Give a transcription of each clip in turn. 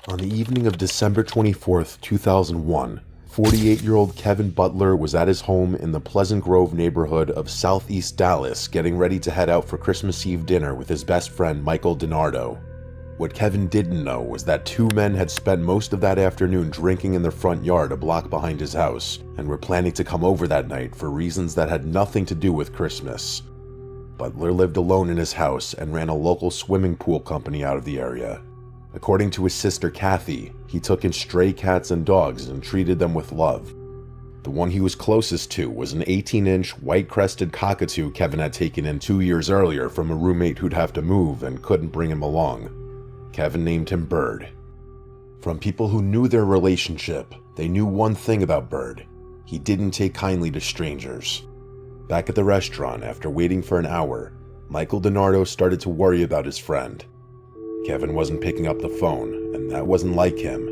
On the evening of December 24th, 2001, 48-year-old Kevin Butler was at his home in the Pleasant Grove neighborhood of southeast Dallas getting ready to head out for Christmas Eve dinner with his best friend Michael DiNardo. What Kevin didn't know was that two men had spent most of that afternoon drinking in their front yard a block behind his house and were planning to come over that night for reasons that had nothing to do with Christmas. Butler lived alone in his house and ran a local swimming pool company out of the area. According to his sister Kathy, he took in stray cats and dogs and treated them with love. The one he was closest to was an 18-inch white-crested cockatoo Kevin had taken in 2 years earlier from a roommate who'd have to move and couldn't bring him along. Kevin named him Bird. From people who knew their relationship, they knew one thing about Bird: he didn't take kindly to strangers. Back at the restaurant, after waiting for an hour, Michael DiNardo started to worry about his friend. Kevin wasn't picking up the phone, and that wasn't like him.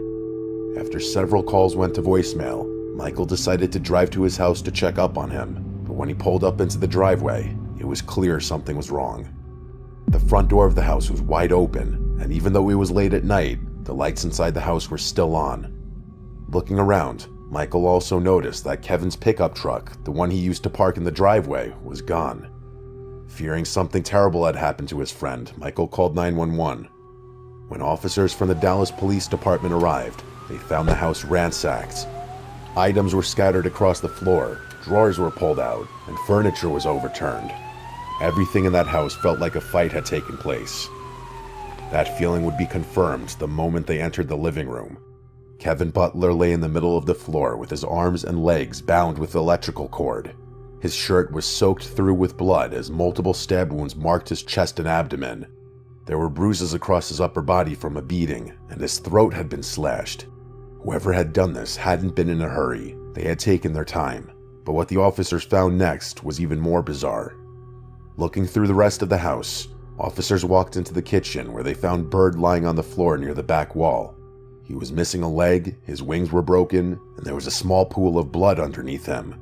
After several calls went to voicemail, Michael decided to drive to his house to check up on him, but when he pulled up into the driveway, it was clear something was wrong. The front door of the house was wide open, and even though it was late at night, the lights inside the house were still on. Looking around, Michael also noticed that Kevin's pickup truck, the one he used to park in the driveway, was gone. Fearing something terrible had happened to his friend, Michael called 911. When officers from the Dallas Police Department arrived, they found the house ransacked. Items were scattered across the floor, drawers were pulled out, and furniture was overturned. Everything in that house felt like a fight had taken place. That feeling would be confirmed the moment they entered the living room. Kevin Butler lay in the middle of the floor with his arms and legs bound with electrical cord. His shirt was soaked through with blood as multiple stab wounds marked his chest and abdomen. There were bruises across his upper body from a beating, and his throat had been slashed. Whoever had done this hadn't been in a hurry. They had taken their time. But what the officers found next was even more bizarre. Looking through the rest of the house, officers walked into the kitchen where they found Bird lying on the floor near the back wall. He was missing a leg, his wings were broken, and there was a small pool of blood underneath him.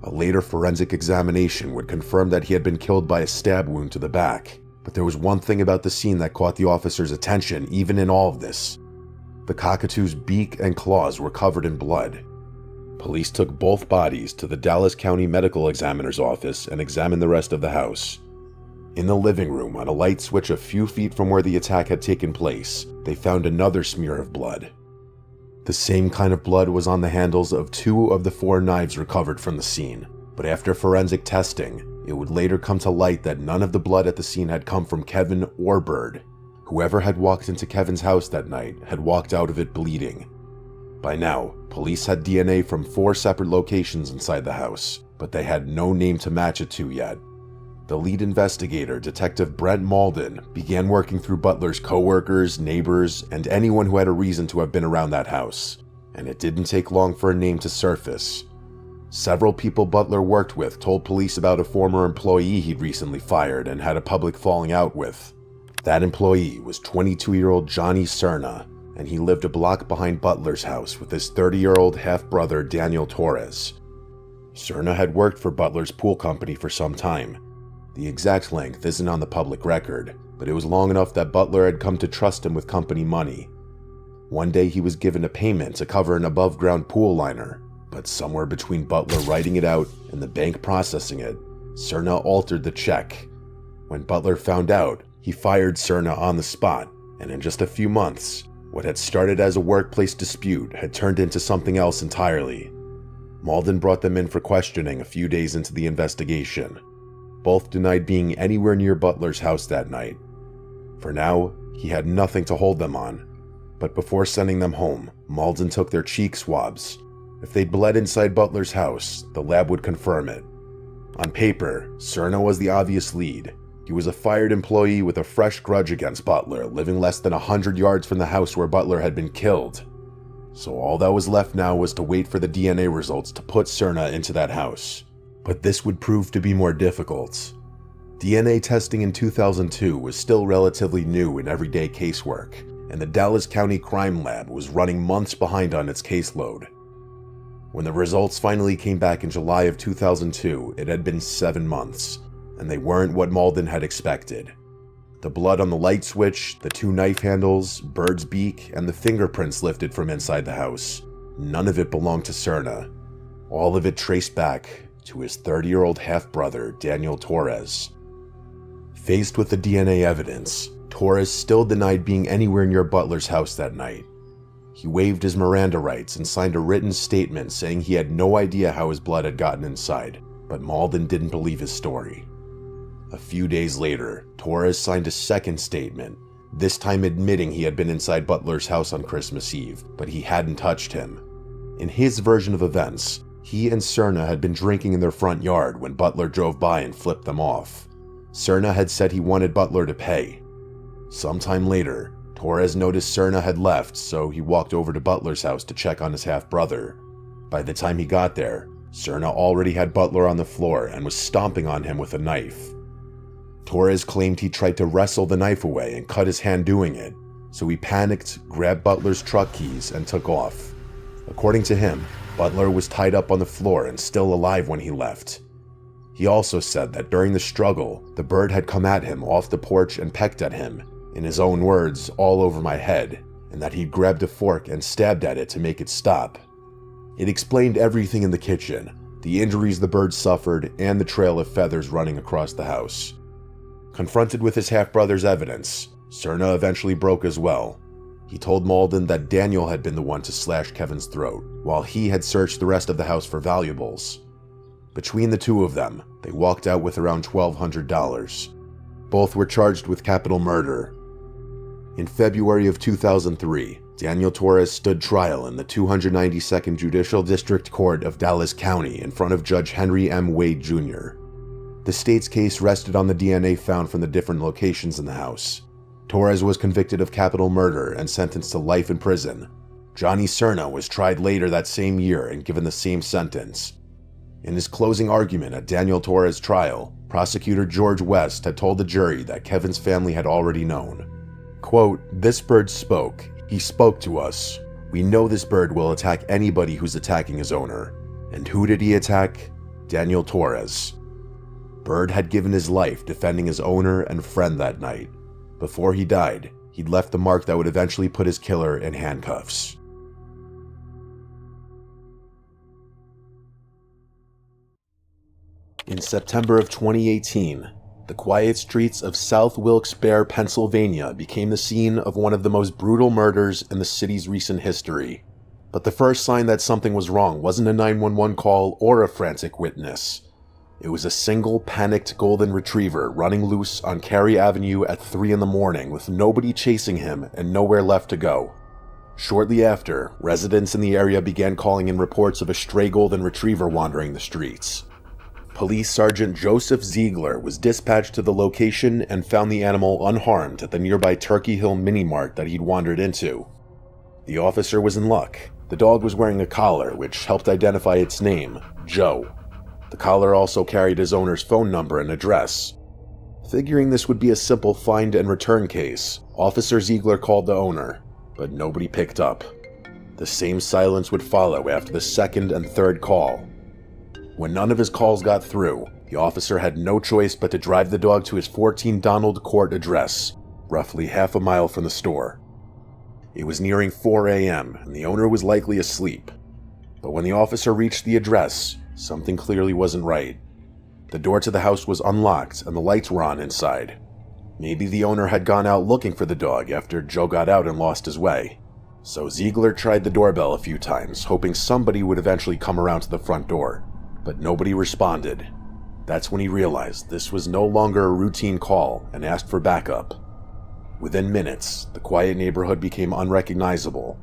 A later forensic examination would confirm that he had been killed by a stab wound to the back. But there was one thing about the scene that caught the officers' attention even in all of this. The cockatoo's beak and claws were covered in blood. Police took both bodies to the Dallas County Medical Examiner's office and examined the rest of the house. In the living room, on a light switch a few feet from where the attack had taken place, they found another smear of blood. The same kind of blood was on the handles of 2 of the 4 knives recovered from the scene, but after forensic testing, it would later come to light that none of the blood at the scene had come from Kevin or Bird. Whoever had walked into Kevin's house that night had walked out of it bleeding. By now, police had DNA from 4 separate locations inside the house, but they had no name to match it to yet. The lead investigator, Detective Brent Malden, began working through Butler's co-workers, neighbors, and anyone who had a reason to have been around that house, and it didn't take long for a name to surface. Several people Butler worked with told police about a former employee he'd recently fired and had a public falling out with. That employee was 22-year-old Johnny Cerna, and he lived a block behind Butler's house with his 30-year-old half-brother Daniel Torres. Cerna had worked for Butler's pool company for some time. The exact length isn't on the public record, but it was long enough that Butler had come to trust him with company money. One day he was given a payment to cover an above-ground pool liner, but somewhere between Butler writing it out and the bank processing it, Cerna altered the check. When Butler found out, he fired Cerna on the spot, and in just a few months, what had started as a workplace dispute had turned into something else entirely. Malden brought them in for questioning a few days into the investigation. Both denied being anywhere near Butler's house that night. For now, he had nothing to hold them on. But before sending them home, Malden took their cheek swabs. If they'd bled inside Butler's house, the lab would confirm it. On paper, Cerna was the obvious lead. He was a fired employee with a fresh grudge against Butler, living less than 100 yards from the house where Butler had been killed. So all that was left now was to wait for the DNA results to put Cerna into that house. But this would prove to be more difficult. DNA testing in 2002 was still relatively new in everyday casework, and the Dallas County Crime Lab was running months behind on its caseload. When the results finally came back in July of 2002, it had been 7 months, and they weren't what Malden had expected. The blood on the light switch, the 2 knife handles, bird's beak, and the fingerprints lifted from inside the house. None of it belonged to Cerna. All of it traced back to his 30-year-old half-brother, Daniel Torres. Faced with the DNA evidence, Torres still denied being anywhere near Butler's house that night. He waived his Miranda rights and signed a written statement saying he had no idea how his blood had gotten inside, but Malden didn't believe his story. A few days later, Torres signed a second statement, this time admitting he had been inside Butler's house on Christmas Eve, but he hadn't touched him. In his version of events, he and Cerna had been drinking in their front yard when Butler drove by and flipped them off. Cerna had said he wanted Butler to pay. Sometime later, Torres noticed Cerna had left, so he walked over to Butler's house to check on his half-brother. By the time he got there, Cerna already had Butler on the floor and was stomping on him with a knife. Torres claimed he tried to wrestle the knife away and cut his hand doing it, so he panicked, grabbed Butler's truck keys, and took off. According to him, Butler was tied up on the floor and still alive when he left. He also said that during the struggle, the bird had come at him off the porch and pecked at him, in his own words, all over my head, and that he'd grabbed a fork and stabbed at it to make it stop. It explained everything in the kitchen, the injuries the bird suffered, and the trail of feathers running across the house. Confronted with his half-brother's evidence, Cerna eventually broke as well. He told Malden that Daniel had been the one to slash Kevin's throat, while he had searched the rest of the house for valuables. Between the two of them, they walked out with around $1,200. Both were charged with capital murder. In February of 2003, Daniel Torres stood trial in the 292nd Judicial District Court of Dallas County in front of Judge Henry M. Wade Jr. The state's case rested on the DNA found from the different locations in the house. Torres was convicted of capital murder and sentenced to life in prison. Johnny Cerna was tried later that same year and given the same sentence. In his closing argument at Daniel Torres' trial, prosecutor George West had told the jury that Kevin's family had already known. Quote, "This bird spoke. He spoke to us. We know this bird will attack anybody who's attacking his owner. And who did he attack? Daniel Torres." Bird had given his life defending his owner and friend that night. Before he died, he'd left a mark that would eventually put his killer in handcuffs. In September of 2018, the quiet streets of South Wilkes-Barre, Pennsylvania became the scene of one of the most brutal murders in the city's recent history. But the first sign that something was wrong wasn't a 911 call or a frantic witness. It was a single panicked golden retriever running loose on Cary Avenue at 3 in the morning with nobody chasing him and nowhere left to go. Shortly after, residents in the area began calling in reports of a stray golden retriever wandering the streets. Police Sergeant Joseph Ziegler was dispatched to the location and found the animal unharmed at the nearby Turkey Hill mini-mart that he'd wandered into. The officer was in luck. The dog was wearing a collar, which helped identify its name, Joe. The collar also carried his owner's phone number and address. Figuring this would be a simple find and return case, Officer Ziegler called the owner, but nobody picked up. The same silence would follow after the second and third call. When none of his calls got through, the officer had no choice but to drive the dog to his 14 Donald Court address, roughly half a mile from the store. It was nearing 4 a.m., and the owner was likely asleep. But when the officer reached the address, something clearly wasn't right. The door to the house was unlocked and the lights were on inside. Maybe the owner had gone out looking for the dog after Joe got out and lost his way. So Ziegler tried the doorbell a few times, hoping somebody would eventually come around to the front door. But nobody responded. That's when he realized this was no longer a routine call and asked for backup. Within minutes, the quiet neighborhood became unrecognizable.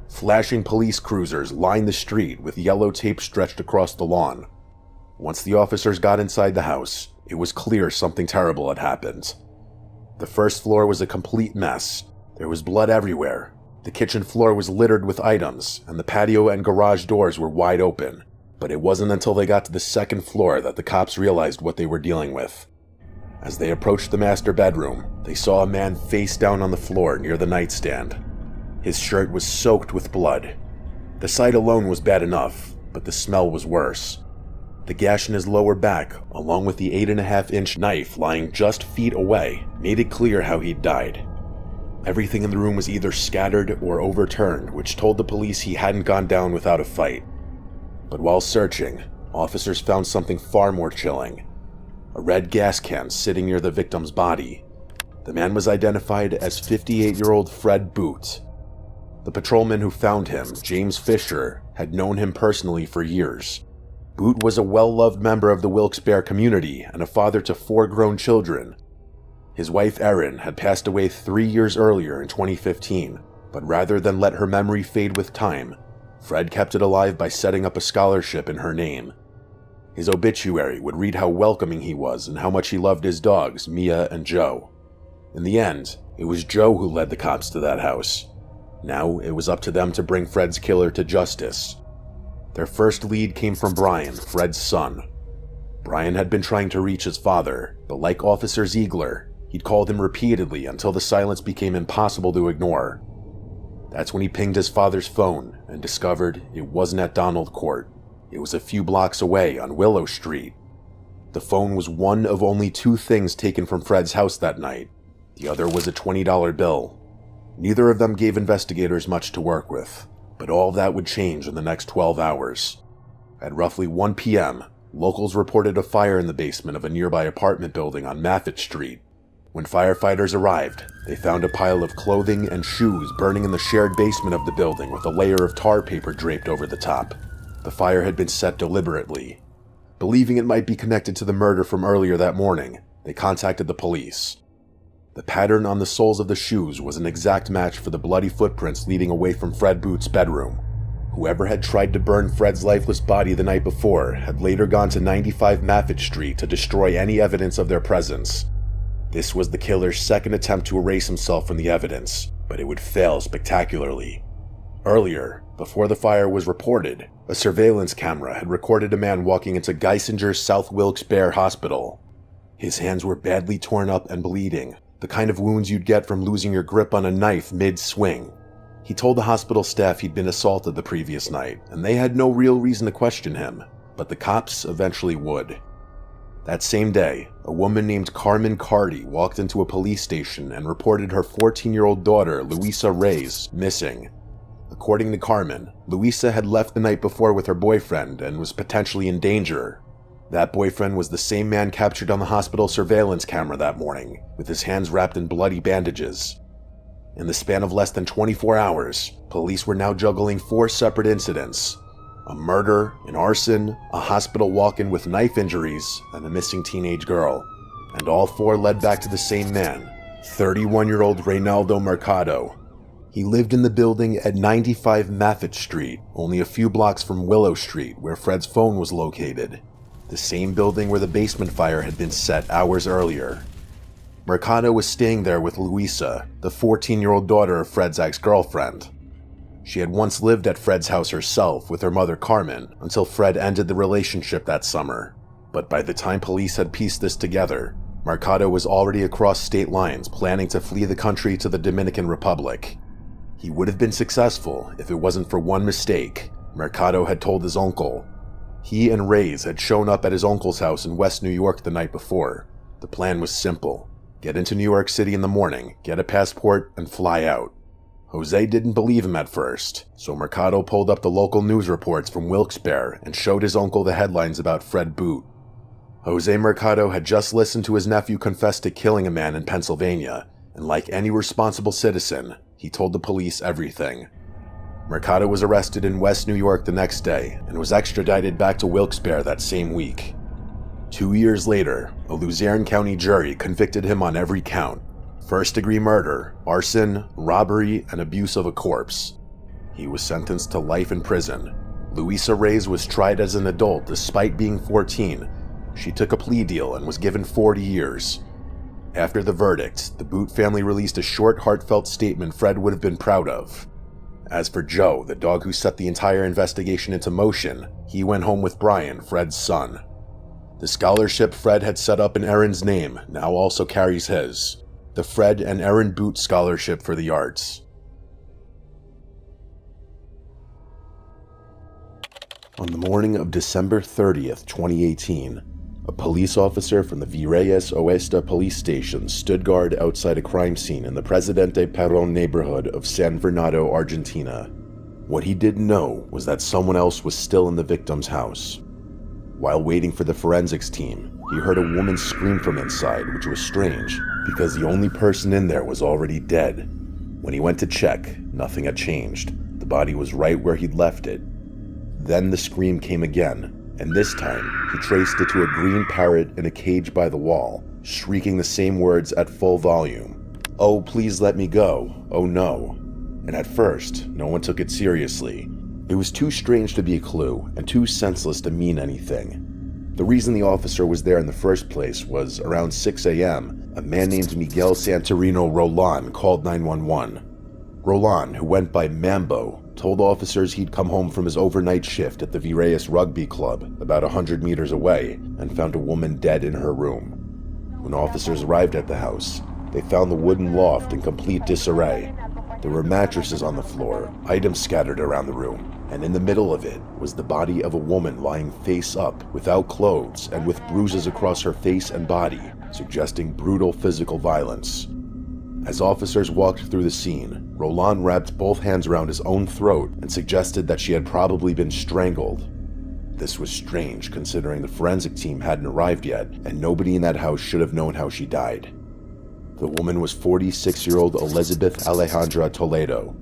Flashing police cruisers lined the street with yellow tape stretched across the lawn. Once the officers got inside the house, it was clear something terrible had happened. The first floor was a complete mess. There was blood everywhere. The kitchen floor was littered with items, and the patio and garage doors were wide open. But it wasn't until they got to the second floor that the cops realized what they were dealing with. As they approached the master bedroom, they saw a man face down on the floor near the nightstand. His shirt was soaked with blood. The sight alone was bad enough, but the smell was worse. The gash in his lower back, along with the 8.5-inch knife lying just feet away, made it clear how he'd died. Everything in the room was either scattered or overturned, which told the police he hadn't gone down without a fight. But while searching, officers found something far more chilling: a red gas can sitting near the victim's body. The man was identified as 58-year-old Fred Boot. The patrolman who found him, James Fisher, had known him personally for years. Boot was a well-loved member of the Wilkes-Barre community and a father to 4 grown children. His wife Erin had passed away 3 years earlier in 2015, but rather than let her memory fade with time, Fred kept it alive by setting up a scholarship in her name. His obituary would read how welcoming he was and how much he loved his dogs, Mia and Joe. In the end, it was Joe who led the cops to that house. Now it was up to them to bring Fred's killer to justice. Their first lead came from Brian, Fred's son. Brian had been trying to reach his father, but like Officer Ziegler, he'd called him repeatedly until the silence became impossible to ignore. That's when he pinged his father's phone and discovered it wasn't at Donald Court. It was a few blocks away on Willow Street. The phone was one of only 2 things taken from Fred's house that night. The other was a $20 bill. Neither of them gave investigators much to work with, but all of that would change in the next 12 hours. At roughly 1 p.m., locals reported a fire in the basement of a nearby apartment building on Maffitt Street. When firefighters arrived, they found a pile of clothing and shoes burning in the shared basement of the building with a layer of tar paper draped over the top. The fire had been set deliberately. Believing it might be connected to the murder from earlier that morning, they contacted the police. The pattern on the soles of the shoes was an exact match for the bloody footprints leading away from Fred Boot's bedroom. Whoever had tried to burn Fred's lifeless body the night before had later gone to 95 Maffitt Street to destroy any evidence of their presence. This was the killer's second attempt to erase himself from the evidence, but it would fail spectacularly. Earlier, before the fire was reported, a surveillance camera had recorded a man walking into Geisinger's South Wilkes-Barre Hospital. His hands were badly torn up and bleeding, the kind of wounds you'd get from losing your grip on a knife mid-swing. He told the hospital staff he'd been assaulted the previous night, and they had no real reason to question him, but the cops eventually would. That same day, a woman named Carmen Carty walked into a police station and reported her 14-year-old daughter, Louisa Reyes, missing. According to Carmen, Louisa had left the night before with her boyfriend and was potentially in danger. That boyfriend was the same man captured on the hospital surveillance camera that morning, with his hands wrapped in bloody bandages. In the span of less than 24 hours, police were now juggling 4 separate incidents: a murder, an arson, a hospital walk-in with knife injuries, and a missing teenage girl. And all 4 led back to the same man, 31-year-old Reynaldo Mercado. He lived in the building at 95 Maffitt Street, only a few blocks from Willow Street, where Fred's phone was located. The same building where the basement fire had been set hours earlier. Mercado was staying there with Louisa, the 14-year-old daughter of Fred's ex-girlfriend. She had once lived at Fred's house herself with her mother Carmen until Fred ended the relationship that summer. But by the time police had pieced this together, Mercado was already across state lines planning to flee the country to the Dominican Republic. He would have been successful if it wasn't for one mistake Mercado had told his uncle. He and Reyes had shown up at his uncle's house in West New York the night before. The plan was simple: get into New York City in the morning, get a passport, and fly out. Jose didn't believe him at first, so Mercado pulled up the local news reports from Wilkes-Barre and showed his uncle the headlines about Fred Boot. Jose Mercado had just listened to his nephew confess to killing a man in Pennsylvania, and like any responsible citizen, he told the police everything. Mercado was arrested in West New York the next day and was extradited back to Wilkes-Barre that same week. 2 years later, a Luzerne County jury convicted him on every count: first-degree murder, arson, robbery, and abuse of a corpse. He was sentenced to life in prison. Louisa Reyes was tried as an adult despite being 14. She took a plea deal and was given 40 years. After the verdict, the Boot family released a short, heartfelt statement Fred would have been proud of. As for Joe, the dog who set the entire investigation into motion, he went home with Brian, Fred's son. The scholarship Fred had set up in Erin's name now also carries his: the Fred and Erin Boot Scholarship for the Arts. On the morning of December 30th, 2018, A police officer from the Virreyes Oeste police station stood guard outside a crime scene in the Presidente Perón neighborhood of San Fernando, Argentina. What he didn't know was that someone else was still in the victim's house. While waiting for the forensics team, he heard a woman scream from inside, which was strange because the only person in there was already dead. When he went to check, nothing had changed. The body was right where he'd left it. Then the scream came again, and this time he traced it to a green parrot in a cage by the wall, shrieking the same words at full volume. "Oh, please let me go. Oh no." And at first, no one took it seriously. It was too strange to be a clue, and too senseless to mean anything. The reason the officer was there in the first place was around 6 a.m., a man named Miguel Santorino Roland called 911. Roland, who went by Mambo, told officers he'd come home from his overnight shift at the Virreyes Rugby Club, about 100 meters away, and found a woman dead in her room. When officers arrived at the house, they found the wooden loft in complete disarray. There were mattresses on the floor, items scattered around the room, and in the middle of it was the body of a woman lying face up, without clothes, and with bruises across her face and body, suggesting brutal physical violence. As officers walked through the scene, Roland wrapped both hands around his own throat and suggested that she had probably been strangled. This was strange considering the forensic team hadn't arrived yet, and nobody in that house should have known how she died. The woman was 46-year-old Elizabeth Alejandra Toledo.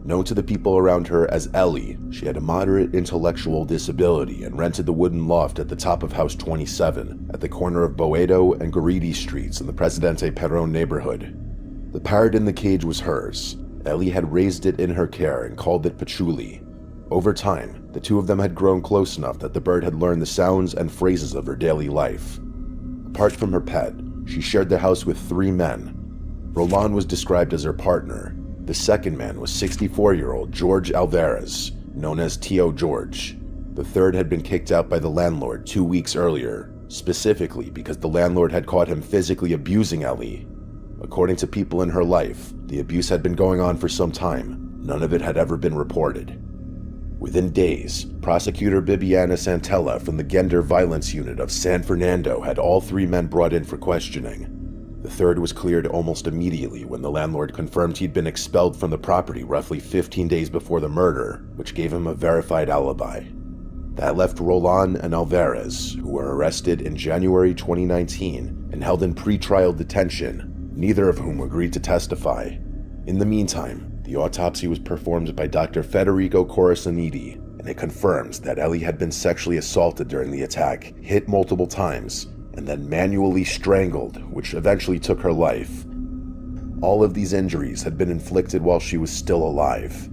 Known to the people around her as Ellie, she had a moderate intellectual disability and rented the wooden loft at the top of House 27, at the corner of Boedo and Garidi streets in the Presidente Perón neighborhood. The parrot in the cage was hers. Ellie had raised it in her care and called it Patchouli. Over time, the two of them had grown close enough that the bird had learned the sounds and phrases of her daily life. Apart from her pet, she shared the house with 3 men. Roland was described as her partner. The second man was 64-year-old George Alvarez, known as Tio George. The third had been kicked out by the landlord 2 weeks earlier, specifically because the landlord had caught him physically abusing Ellie. According to people in her life, the abuse had been going on for some time. None of it had ever been reported. Within days, prosecutor Bibiana Santella from the Gender Violence Unit of San Fernando had all 3 men brought in for questioning. The third was cleared almost immediately when the landlord confirmed he'd been expelled from the property roughly 15 days before the murder, which gave him a verified alibi. That left Roland and Alvarez, who were arrested in January 2019 and held in pre-trial detention, neither of whom agreed to testify. In the meantime, the autopsy was performed by Dr. Federico Corasaniti, and it confirms that Ellie had been sexually assaulted during the attack, hit multiple times, and then manually strangled, which eventually took her life. All of these injuries had been inflicted while she was still alive.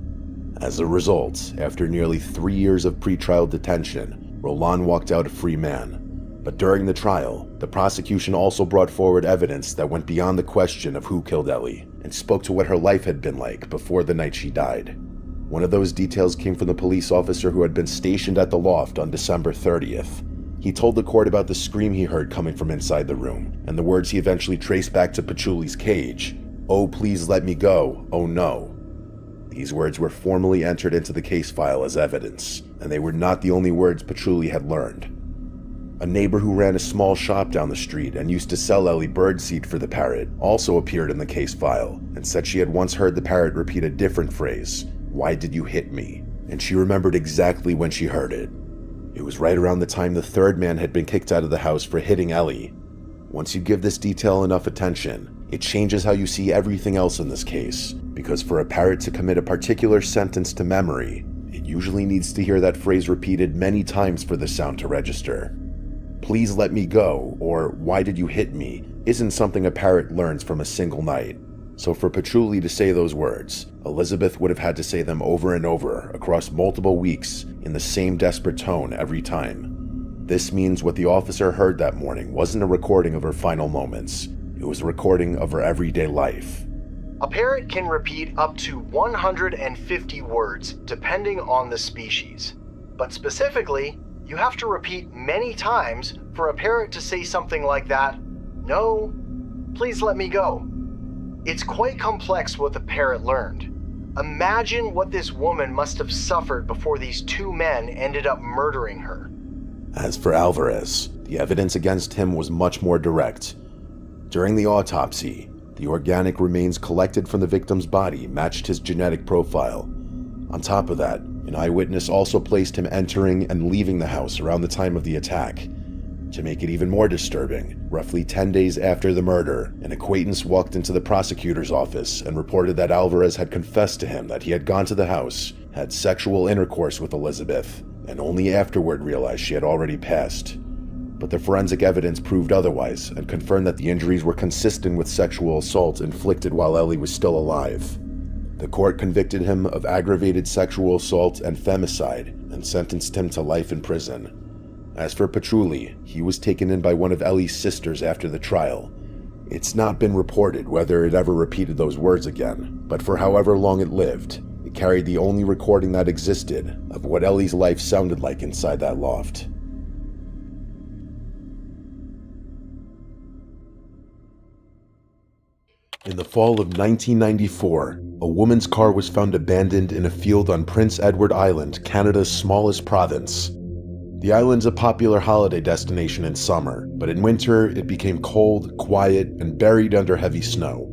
As a result, after nearly 3 years of pretrial detention, Roland walked out a free man. But during the trial, the prosecution also brought forward evidence that went beyond the question of who killed Ellie, and spoke to what her life had been like before the night she died. One of those details came from the police officer who had been stationed at the loft on December 30th. He told the court about the scream he heard coming from inside the room, and the words he eventually traced back to Patchouli's cage. "Oh, please let me go. Oh no." These words were formally entered into the case file as evidence, and they were not the only words Patchouli had learned. A neighbor who ran a small shop down the street and used to sell Ellie birdseed for the parrot also appeared in the case file and said she had once heard the parrot repeat a different phrase, "Why did you hit me?" And she remembered exactly when she heard it. It was right around the time the third man had been kicked out of the house for hitting Ellie. Once you give this detail enough attention, it changes how you see everything else in this case, because for a parrot to commit a particular sentence to memory, it usually needs to hear that phrase repeated many times for the sound to register. "Please let me go," or "Why did you hit me?" isn't something a parrot learns from a single night. So for Patchouli to say those words, Elizabeth would have had to say them over and over across multiple weeks in the same desperate tone every time. This means what the officer heard that morning wasn't a recording of her final moments. It was a recording of her everyday life. A parrot can repeat up to 150 words depending on the species. But specifically, you have to repeat many times for a parrot to say something like that, "No, please let me go." It's quite complex what the parrot learned. Imagine what this woman must have suffered before these 2 men ended up murdering her. As for Alvarez, the evidence against him was much more direct. During the autopsy, the organic remains collected from the victim's body matched his genetic profile. On top of that, an eyewitness also placed him entering and leaving the house around the time of the attack. To make it even more disturbing, roughly 10 days after the murder, an acquaintance walked into the prosecutor's office and reported that Alvarez had confessed to him that he had gone to the house, had sexual intercourse with Elizabeth, and only afterward realized she had already passed. But the forensic evidence proved otherwise and confirmed that the injuries were consistent with sexual assault inflicted while Ellie was still alive. The court convicted him of aggravated sexual assault and femicide and sentenced him to life in prison. As for Petrulli, he was taken in by one of Ellie's sisters after the trial. It's not been reported whether it ever repeated those words again, but for however long it lived, it carried the only recording that existed of what Ellie's life sounded like inside that loft. In the fall of 1994, a woman's car was found abandoned in a field on Prince Edward Island, Canada's smallest province. The island's a popular holiday destination in summer, but in winter it became cold, quiet, and buried under heavy snow.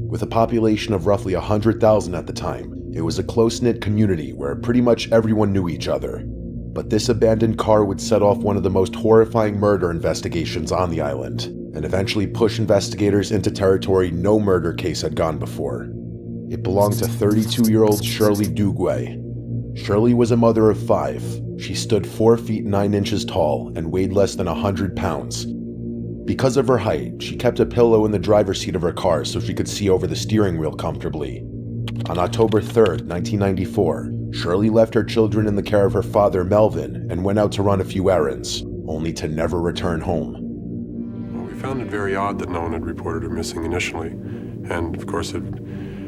With a population of roughly 100,000 at the time, it was a close-knit community where pretty much everyone knew each other. But this abandoned car would set off one of the most horrifying murder investigations on the island, and eventually push investigators into territory no murder case had gone before. It belonged to 32-year-old Shirley Dugway. Shirley was a mother of 5. She stood 4 feet 9 inches tall and weighed less than 100 pounds. Because of her height, she kept a pillow in the driver's seat of her car so she could see over the steering wheel comfortably. On October 3rd, 1994, Shirley left her children in the care of her father, Melvin, and went out to run a few errands, only to never return home. Well, we found it very odd that no one had reported her missing initially, and of course it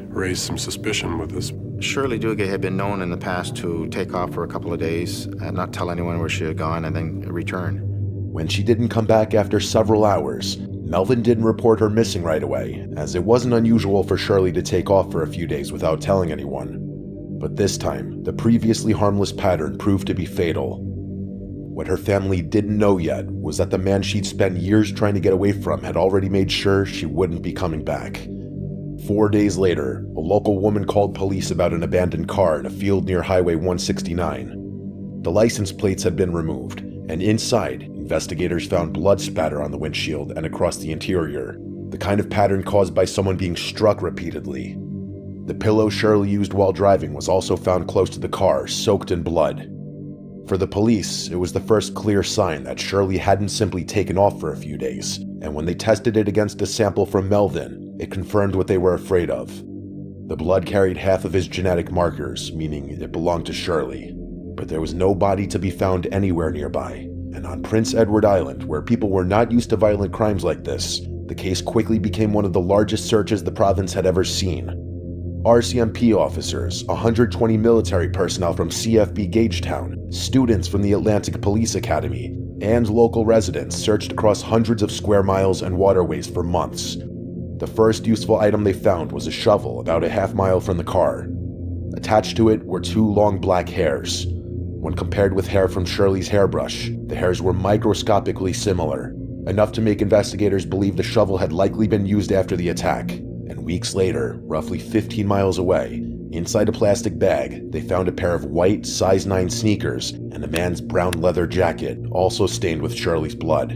raised some suspicion with us. Shirley Dugway had been known in the past to take off for a couple of days, not tell anyone where she had gone, and then return. When she didn't come back after several hours, Melvin didn't report her missing right away, as it wasn't unusual for Shirley to take off for a few days without telling anyone. But this time, the previously harmless pattern proved to be fatal. What her family didn't know yet was that the man she'd spent years trying to get away from had already made sure she wouldn't be coming back. 4 days later, a local woman called police about an abandoned car in a field near Highway 169. The license plates had been removed, and inside, investigators found blood spatter on the windshield and across the interior, the kind of pattern caused by someone being struck repeatedly. The pillow Shirley used while driving was also found close to the car, soaked in blood. For the police, it was the first clear sign that Shirley hadn't simply taken off for a few days, and when they tested it against a sample from Melvin, it confirmed what they were afraid of. The blood carried half of his genetic markers, meaning it belonged to Shirley. But there was no body to be found anywhere nearby, and on Prince Edward Island, where people were not used to violent crimes like this, the case quickly became one of the largest searches the province had ever seen. RCMP officers, 120 military personnel from CFB Gagetown, students from the Atlantic Police Academy, and local residents searched across hundreds of square miles and waterways for months. The first useful item they found was a shovel about a half-mile from the car. Attached to it were 2 long black hairs. When compared with hair from Shirley's hairbrush, the hairs were microscopically similar, enough to make investigators believe the shovel had likely been used after the attack. And weeks later, roughly 15 miles away, inside a plastic bag, they found a pair of white size 9 sneakers and a man's brown leather jacket, also stained with Shirley's blood.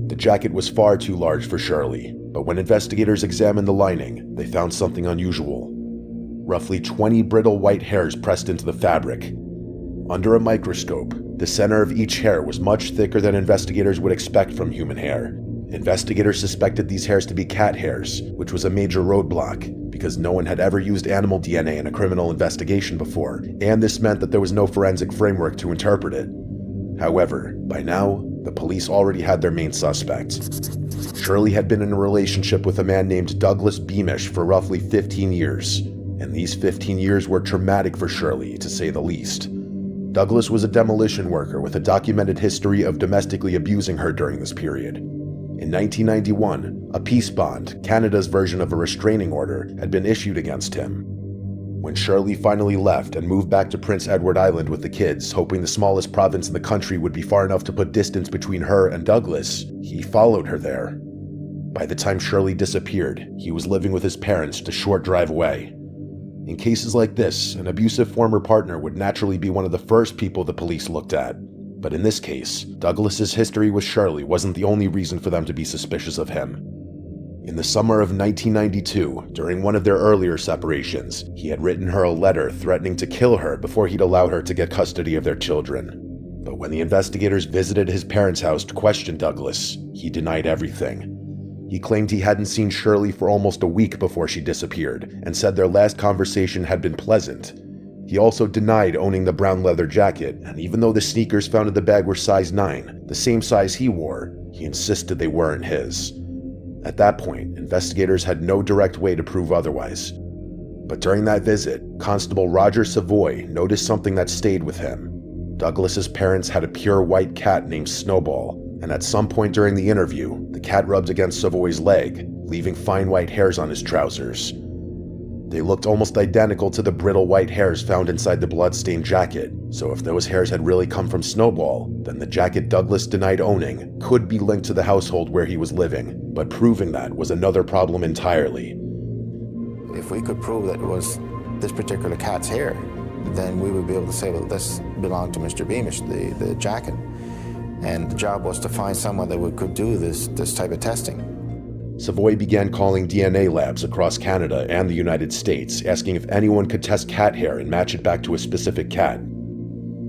The jacket was far too large for Shirley, but when investigators examined the lining, they found something unusual. Roughly 20 brittle white hairs pressed into the fabric. Under a microscope, the center of each hair was much thicker than investigators would expect from human hair. Investigators suspected these hairs to be cat hairs, which was a major roadblock, because no one had ever used animal DNA in a criminal investigation before, and this meant that there was no forensic framework to interpret it. However, by now, the police already had their main suspect. Shirley had been in a relationship with a man named Douglas Beamish for roughly 15 years, and these 15 years were traumatic for Shirley, to say the least. Douglas was a demolition worker with a documented history of domestically abusing her during this period. In 1991, a peace bond, Canada's version of a restraining order, had been issued against him. When Shirley finally left and moved back to Prince Edward Island with the kids, hoping the smallest province in the country would be far enough to put distance between her and Douglas, he followed her there. By the time Shirley disappeared, he was living with his parents just a short drive away. In cases like this, an abusive former partner would naturally be one of the first people the police looked at. But in this case, Douglas's history with Shirley wasn't the only reason for them to be suspicious of him. In the summer of 1992, during one of their earlier separations, he had written her a letter threatening to kill her before he'd allow her to get custody of their children. But when the investigators visited his parents' house to question Douglas, he denied everything. He claimed he hadn't seen Shirley for almost a week before she disappeared, and said their last conversation had been pleasant. He also denied owning the brown leather jacket, and even though the sneakers found in the bag were size 9, the same size he wore, he insisted they weren't his. At that point, investigators had no direct way to prove otherwise. But during that visit, Constable Roger Savoy noticed something that stayed with him. Douglas's parents had a pure white cat named Snowball, and at some point during the interview, the cat rubbed against Savoy's leg, leaving fine white hairs on his trousers. They looked almost identical to the brittle white hairs found inside the blood-stained jacket, so if those hairs had really come from Snowball, then the jacket Douglas denied owning could be linked to the household where he was living, but proving that was another problem entirely. If we could prove that it was this particular cat's hair, then we would be able to say, well, this belonged to Mr. Beamish, the jacket. And the job was to find someone that could do this type of testing. Savoy began calling DNA labs across Canada and the United States, asking if anyone could test cat hair and match it back to a specific cat.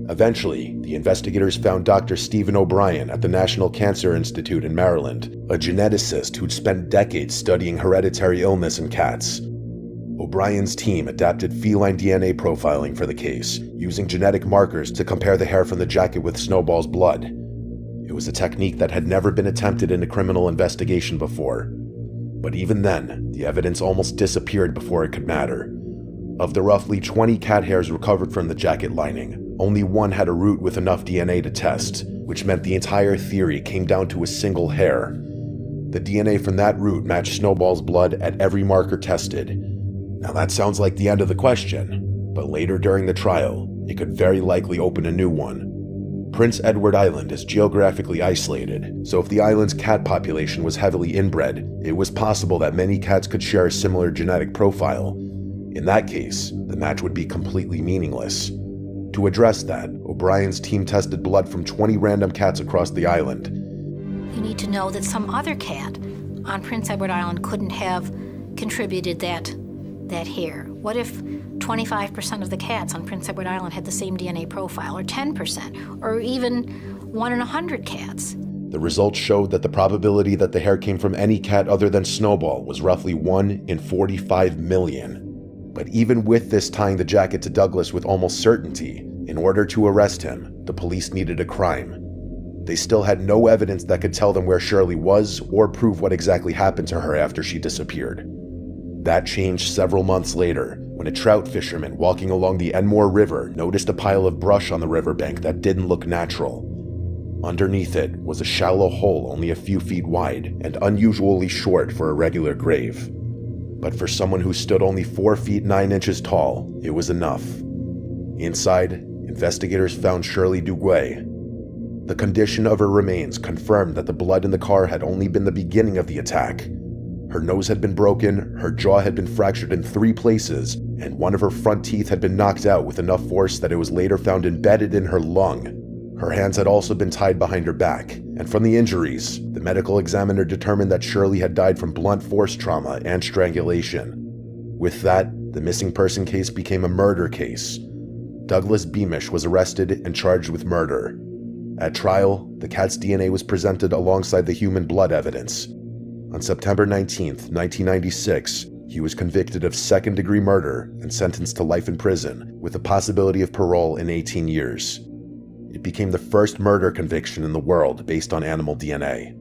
Eventually, the investigators found Dr. Stephen O'Brien at the National Cancer Institute in Maryland, a geneticist who'd spent decades studying hereditary illness in cats. O'Brien's team adapted feline DNA profiling for the case, using genetic markers to compare the hair from the jacket with Snowball's blood. It was a technique that had never been attempted in a criminal investigation before. But even then, the evidence almost disappeared before it could matter. Of the roughly 20 cat hairs recovered from the jacket lining, only one had a root with enough DNA to test, which meant the entire theory came down to a single hair. The DNA from that root matched Snowball's blood at every marker tested. Now that sounds like the end of the question, but later during the trial, it could very likely open a new one. Prince Edward Island is geographically isolated, so if the island's cat population was heavily inbred, it was possible that many cats could share a similar genetic profile. In that case, the match would be completely meaningless. To address that, O'Brien's team tested blood from 20 random cats across the island. You need to know that some other cat on Prince Edward Island couldn't have contributed that hair. What if 25% of the cats on Prince Edward Island had the same DNA profile, or 10%, or even 1 in 100 cats? The results showed that the probability that the hair came from any cat other than Snowball was roughly 1 in 45 million. But even with this tying the jacket to Douglas with almost certainty, in order to arrest him, the police needed a crime. They still had no evidence that could tell them where Shirley was or prove what exactly happened to her after she disappeared. That changed several months later, when a trout fisherman walking along the Enmore River noticed a pile of brush on the riverbank that didn't look natural. Underneath it was a shallow hole only a few feet wide and unusually short for a regular grave. But for someone who stood only 4 feet 9 inches tall, it was enough. Inside, investigators found Shirley Duguay. The condition of her remains confirmed that the blood in the car had only been the beginning of the attack. Her nose had been broken, her jaw had been fractured in 3 places, and one of her front teeth had been knocked out with enough force that it was later found embedded in her lung. Her hands had also been tied behind her back, and from the injuries, the medical examiner determined that Shirley had died from blunt force trauma and strangulation. With that, the missing person case became a murder case. Douglas Beamish was arrested and charged with murder. At trial, the cat's DNA was presented alongside the human blood evidence. On September 19, 1996, he was convicted of second-degree murder and sentenced to life in prison, with the possibility of parole in 18 years. It became the first murder conviction in the world based on animal DNA.